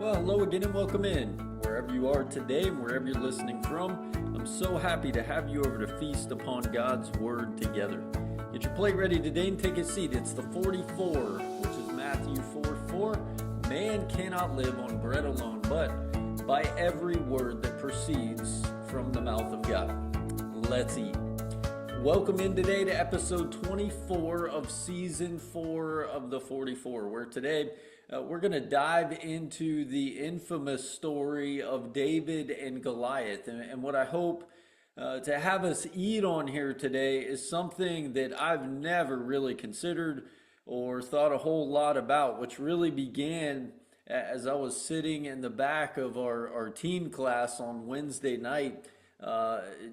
Well, hello again and welcome in. Wherever you are today and wherever you're listening from, I'm so happy to have you over to feast upon God's Word together. Get your plate ready today and take a seat. It's the 44, which is Matthew 4:4. Man cannot live on bread alone, but by every word that proceeds from the mouth of God. Let's eat. Welcome in today to episode 24 of season 4 of the 44, where today we're going to dive into the infamous story of David and Goliath. And what I hope to have us eat on here today is something that I've never really considered or thought a whole lot about, which really began as I was sitting in the back of our teen class on Wednesday night.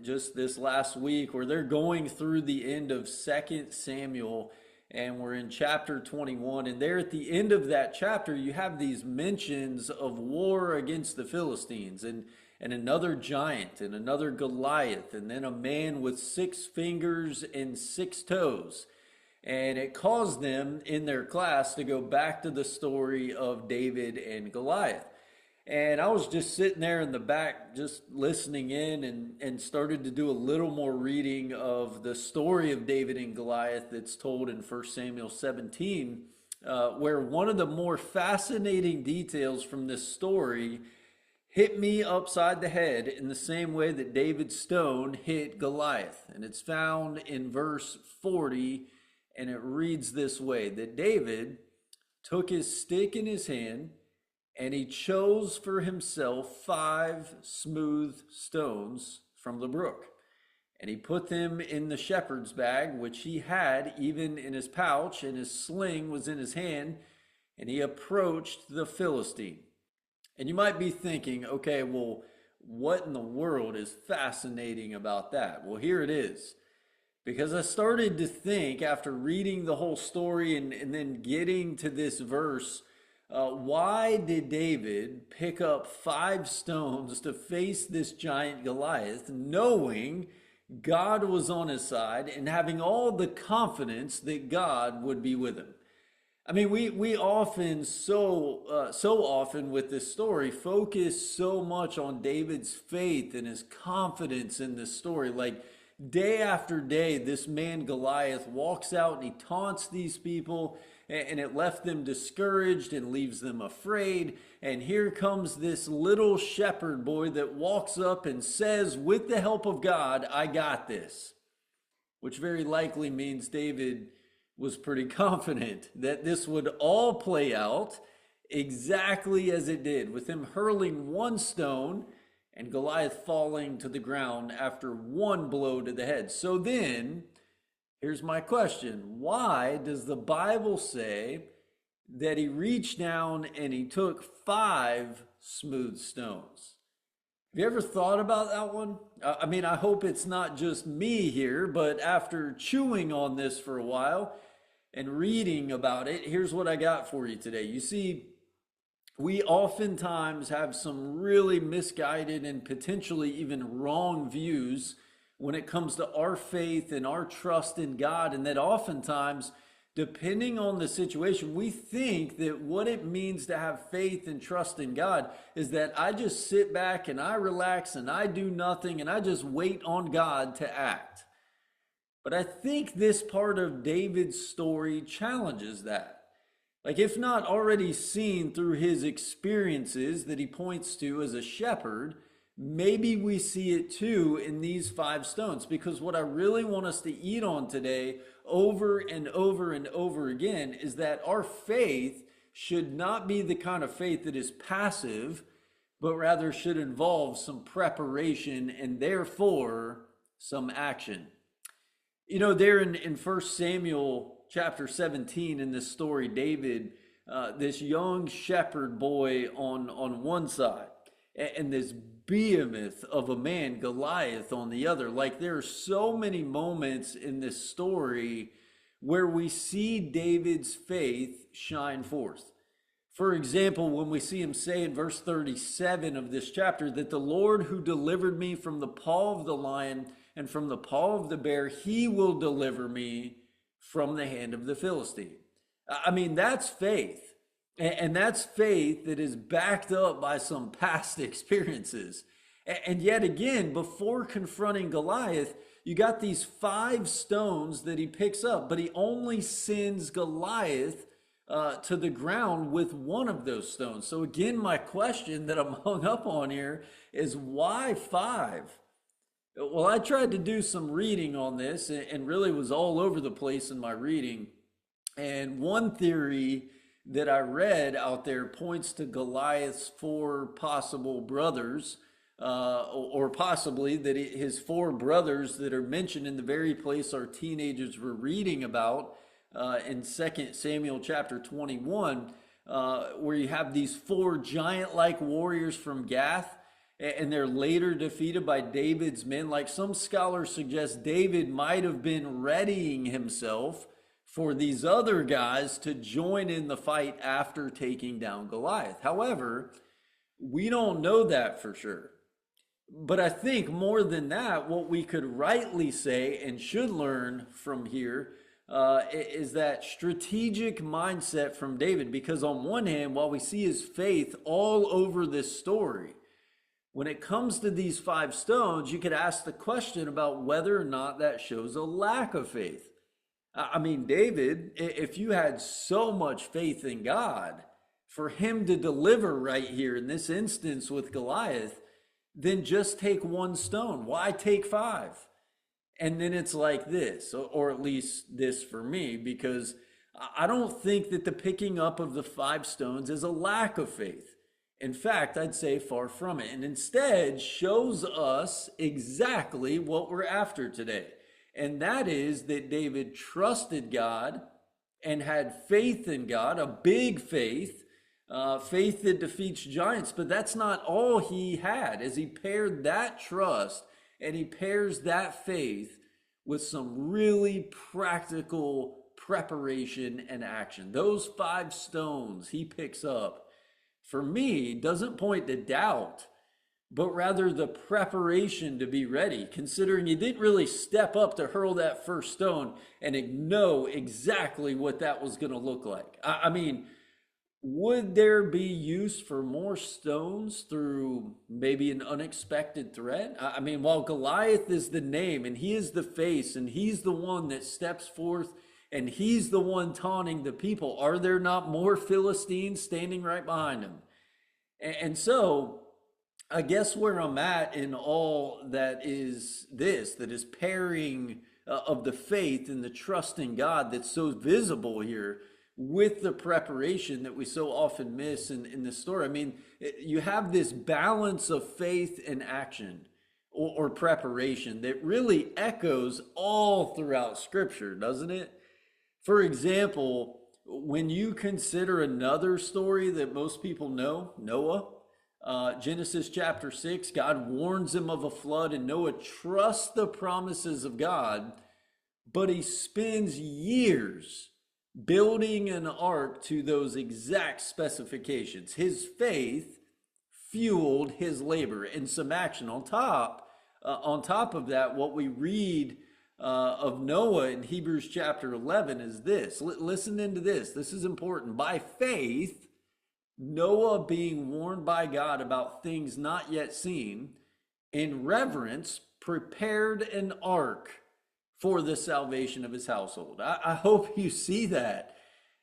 Just this last week, where they're going through the end of 2 Samuel, and we're in chapter 21. And there at the end of that chapter, you have these mentions of war against the Philistines and another giant and another Goliath, and then a man with 6 fingers and 6 toes. And it caused them in their class to go back to the story of David and Goliath. And I was just sitting there in the back, just listening in, and started to do a little more reading of the story of David and Goliath that's told in 1 Samuel 17, where one of the more fascinating details from this story hit me upside the head in the same way that David's stone hit Goliath. And it's found in verse 40, and it reads this way, that David took his stick in his hand, and he chose for himself 5 smooth stones from the brook. And he put them in the shepherd's bag, which he had even in his pouch, and his sling was in his hand. And he approached the Philistine. And you might be thinking, okay, well, what in the world is fascinating about that? Well, here it is. Because I started to think after reading the whole story and then getting to this verse, why did David pick up 5 stones to face this giant Goliath, knowing God was on his side and having all the confidence that God would be with him? I mean, we often, so often with this story, focus so much on David's faith and his confidence in this story. Like day after day, this man Goliath walks out and he taunts these people, and it left them discouraged and leaves them afraid. And here comes this little shepherd boy that walks up and says, with the help of God, I got this. Which very likely means David was pretty confident that this would all play out exactly as it did, with him hurling 1 stone and Goliath falling to the ground after 1 blow to the head. So then, here's my question. Why does the Bible say that he reached down and he took 5 smooth stones? Have you ever thought about that one? I mean, I hope it's not just me here, but after chewing on this for a while and reading about it, here's what I got for you today. You see, we oftentimes have some really misguided and potentially even wrong views when it comes to our faith and our trust in God, and that oftentimes, depending on the situation, we think that what it means to have faith and trust in God is that I just sit back and I relax and I do nothing and I just wait on God to act. But I think this part of David's story challenges that. Like, if not already seen through his experiences that he points to as a shepherd, maybe we see it too in these 5 stones. Because what I really want us to eat on today over and over and over again is that our faith should not be the kind of faith that is passive, but rather should involve some preparation and therefore some action. You know, there in 1 Samuel chapter 17 in this story, David, this young shepherd boy on one side, and this behemoth of a man, Goliath, on the other. Like, there are so many moments in this story where we see David's faith shine forth. For example, when we see him say in verse 37 of this chapter that the Lord who delivered me from the paw of the lion and from the paw of the bear, he will deliver me from the hand of the Philistine. I mean, that's faith. And that's faith that is backed up by some past experiences. And yet again, before confronting Goliath, you got these 5 stones that he picks up, but he only sends Goliath to the ground with one of those stones. So again, my question that I'm hung up on here is why 5? Well, I tried to do some reading on this and really was all over the place in my reading. And one theory that I read out there points to Goliath's 4 possible brothers, or possibly that his 4 brothers that are mentioned in the very place our teenagers were reading about in 2 Samuel chapter 21, where you have these 4 giant-like warriors from Gath, and they're later defeated by David's men. Like some scholars suggest David might have been readying himself for these other guys to join in the fight after taking down Goliath. However, we don't know that for sure. But I think more than that, what we could rightly say and should learn from here is that strategic mindset from David. Because on one hand, while we see his faith all over this story, when it comes to these 5 stones, you could ask the question about whether or not that shows a lack of faith. I mean, David, if you had so much faith in God for him to deliver right here in this instance with Goliath, then just take 1 stone. Why take 5? And then it's like this, or at least this for me, because I don't think that the picking up of the 5 stones is a lack of faith. In fact, I'd say far from it, and instead shows us exactly what we're after today. And that is that David trusted God and had faith in God, a big faith, faith that defeats giants. But that's not all he had, as he paired that trust and he pairs that faith with some really practical preparation and action. Those 5 stones he picks up, for me, doesn't point to doubt, but rather the preparation to be ready, considering he didn't really step up to hurl that first stone and know exactly what that was going to look like. I mean, would there be use for more stones through maybe an unexpected threat? I mean, while Goliath is the name and he is the face and he's the one that steps forth and he's the one taunting the people, are there not more Philistines standing right behind him? And so I guess where I'm at in all that is this, that is pairing of the faith and the trust in God that's so visible here with the preparation that we so often miss in this story. I mean, you have this balance of faith and action or preparation that really echoes all throughout Scripture, doesn't it? For example, when you consider another story that most people know, Noah, Genesis chapter 6, God warns him of a flood, and Noah trusts the promises of God, but he spends years building an ark to those exact specifications. His faith fueled his labor and some action on top. On top of that, what we read of Noah in Hebrews chapter 11 is this. Listen into this. This is important. By faith, Noah, being warned by God about things not yet seen, in reverence, prepared an ark for the salvation of his household. I hope you see that.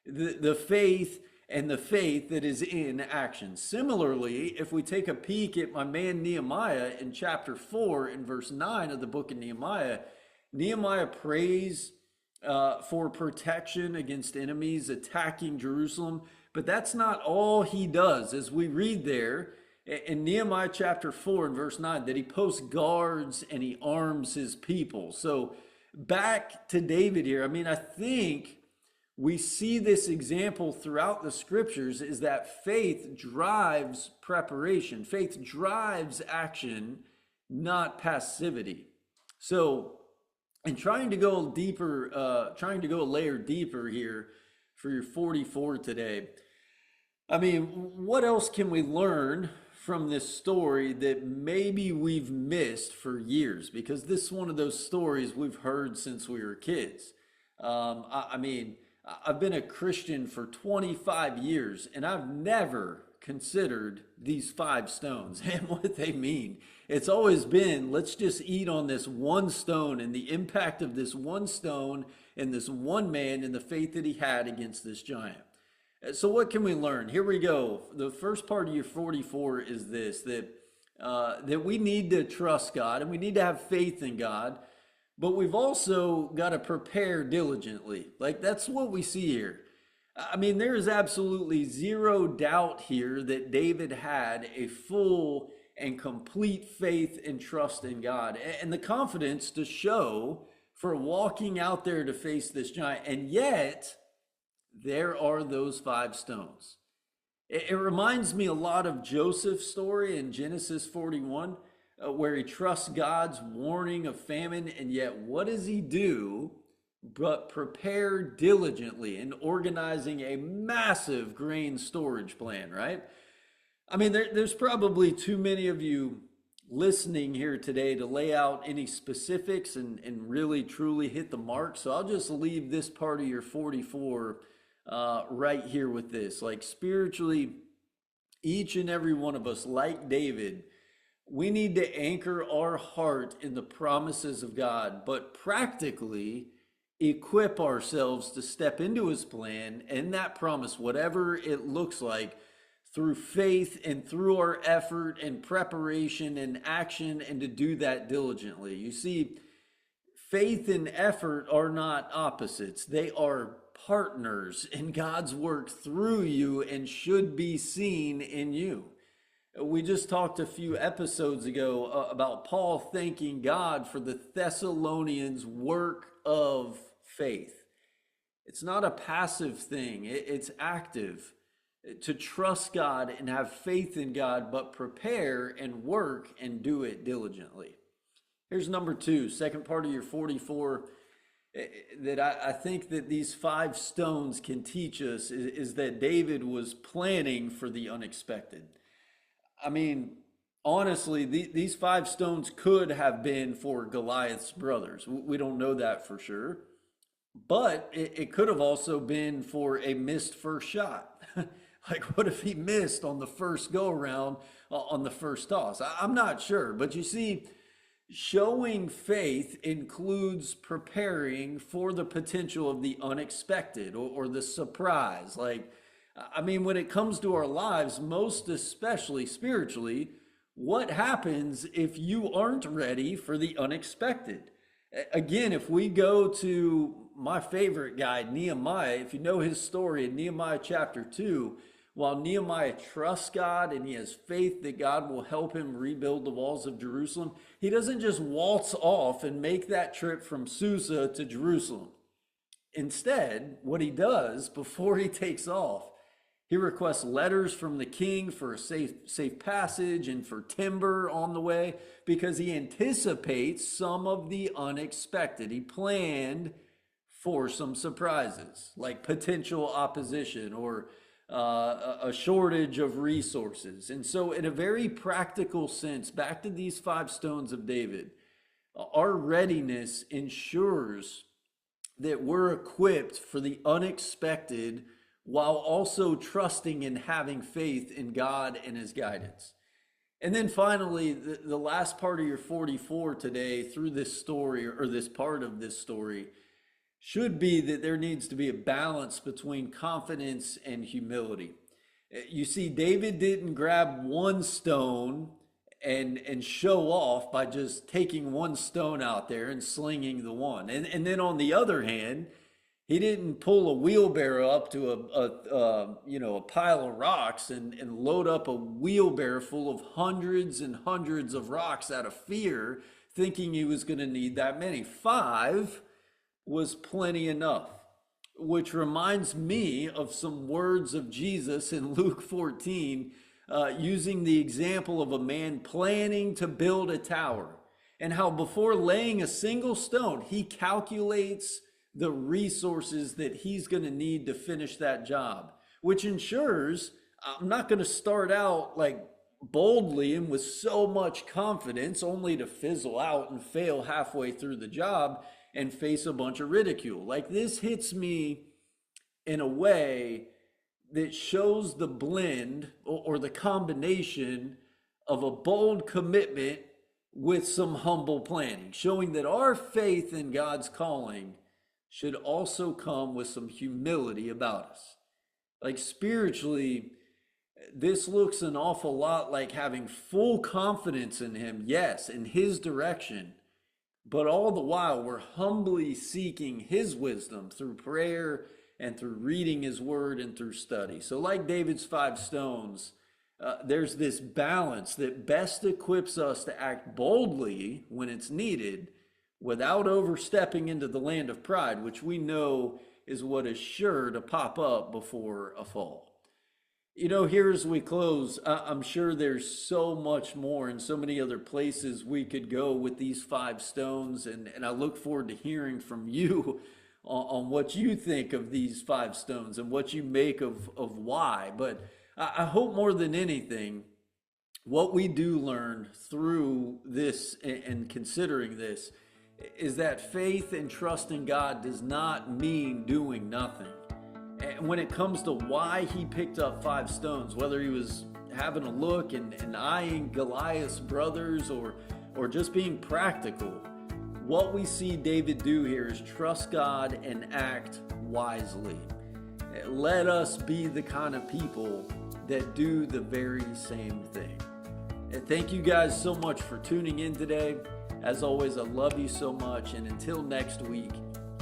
The faith and the faith that is in action. Similarly, if we take a peek at my man Nehemiah in chapter 4 in verse 9 of the book of Nehemiah, Nehemiah prays for protection against enemies attacking Jerusalem. But that's not all he does. As we read there in Nehemiah chapter 4 and verse 9, that he posts guards and he arms his people. So back to David here. I mean, I think we see this example throughout the Scriptures, is that faith drives preparation. Faith drives action, not passivity. So in trying to go deeper, trying to go a layer deeper here for your 44 today, I mean, what else can we learn from this story that maybe we've missed for years? Because this is one of those stories we've heard since we were kids. I mean, I've been a Christian for 25 years and I've never considered these five stones and what they mean. It's always been, let's just eat on this one stone and the impact of this one stone and this one man and the faith that he had against this giant. So what can we learn? Here we go. The first part of your 44 is this, that we need to trust God and we need to have faith in God, but we've also got to prepare diligently. Like that's what we see here. I mean, there is absolutely zero doubt here that David had a full and complete faith and trust in God and the confidence to show for walking out there to face this giant. And yet there are those five stones. It reminds me a lot of Joseph's story in Genesis 41, where he trusts God's warning of famine, and yet what does he do but prepare diligently in organizing a massive grain storage plan, right? I mean, there's probably too many of you listening here today to lay out any specifics and really truly hit the mark, so I'll just leave this part of your 44 right here with this. Like spiritually, each and every one of us, like David, we need to anchor our heart in the promises of God, but practically equip ourselves to step into his plan and that promise, whatever it looks like, through faith and through our effort and preparation and action, and to do that diligently. You see, faith and effort are not opposites. They are partners in God's work through you and should be seen in you. We just talked a few episodes ago about Paul thanking God for the Thessalonians' work of faith. It's not a passive thing, it's active. To trust God and have faith in God, but prepare and work and do it diligently. Here's number two, second part of your 44, that I think that these five stones can teach us is that David was planning for the unexpected. I mean, honestly, these five stones could have been for Goliath's brothers. We don't know that for sure, but it could have also been for a missed first shot. Like, what if he missed on the first go around on the first toss? I'm not sure, but you see, showing faith includes preparing for the potential of the unexpected or the surprise. Like, I mean, when it comes to our lives, most especially spiritually, what happens if you aren't ready for the unexpected? Again, if we go to my favorite guy, Nehemiah, if you know his story in Nehemiah chapter 2, while Nehemiah trusts God and he has faith that God will help him rebuild the walls of Jerusalem, he doesn't just waltz off and make that trip from Susa to Jerusalem. Instead, what he does before he takes off, he requests letters from the king for a safe passage and for timber on the way, because he anticipates some of the unexpected. He planned for some surprises, like potential opposition or a shortage of resources. And so in a very practical sense, back to these five stones of David, our readiness ensures that we're equipped for the unexpected while also trusting and having faith in God and his guidance. And then finally, the last part of your 44 today through this story, or this part of this story, should be that there needs to be a balance between confidence and humility. You see, David didn't grab one stone and show off by just taking one stone out there and slinging the one. And then on the other hand, he didn't pull a wheelbarrow up to a pile of rocks and load up a wheelbarrow full of hundreds and hundreds of rocks out of fear, thinking he was going to need that many. Five was plenty enough, which reminds me of some words of Jesus in Luke 14, using the example of a man planning to build a tower, and how before laying a single stone, he calculates the resources that he's going to need to finish that job, which ensures I'm not going to start out like boldly and with so much confidence only to fizzle out and fail halfway through the job and face a bunch of ridicule. Like, this hits me in a way that shows the blend or the combination of a bold commitment with some humble planning, showing that our faith in God's calling should also come with some humility about us. Like spiritually, this looks an awful lot like having full confidence in Him, yes, in His direction, but all the while we're humbly seeking His wisdom through prayer and through reading His Word and through study. So, like David's 5 stones, there's this balance that best equips us to act boldly when it's needed without overstepping into the land of pride, which we know is what is sure to pop up before a fall. You know, here as we close, I'm sure there's so much more and so many other places we could go with these 5 stones, and I look forward to hearing from you on what you think of these 5 stones and what you make of why. But I hope more than anything, what we do learn through this and considering this is that faith and trust in God does not mean doing nothing. And when it comes to why he picked up 5 stones, whether he was having a look and eyeing Goliath's brothers or just being practical, what we see David do here is trust God and act wisely. Let us be the kind of people that do the very same thing. And thank you guys so much for tuning in today. As always, I love you so much. And until next week,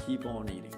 keep on eating.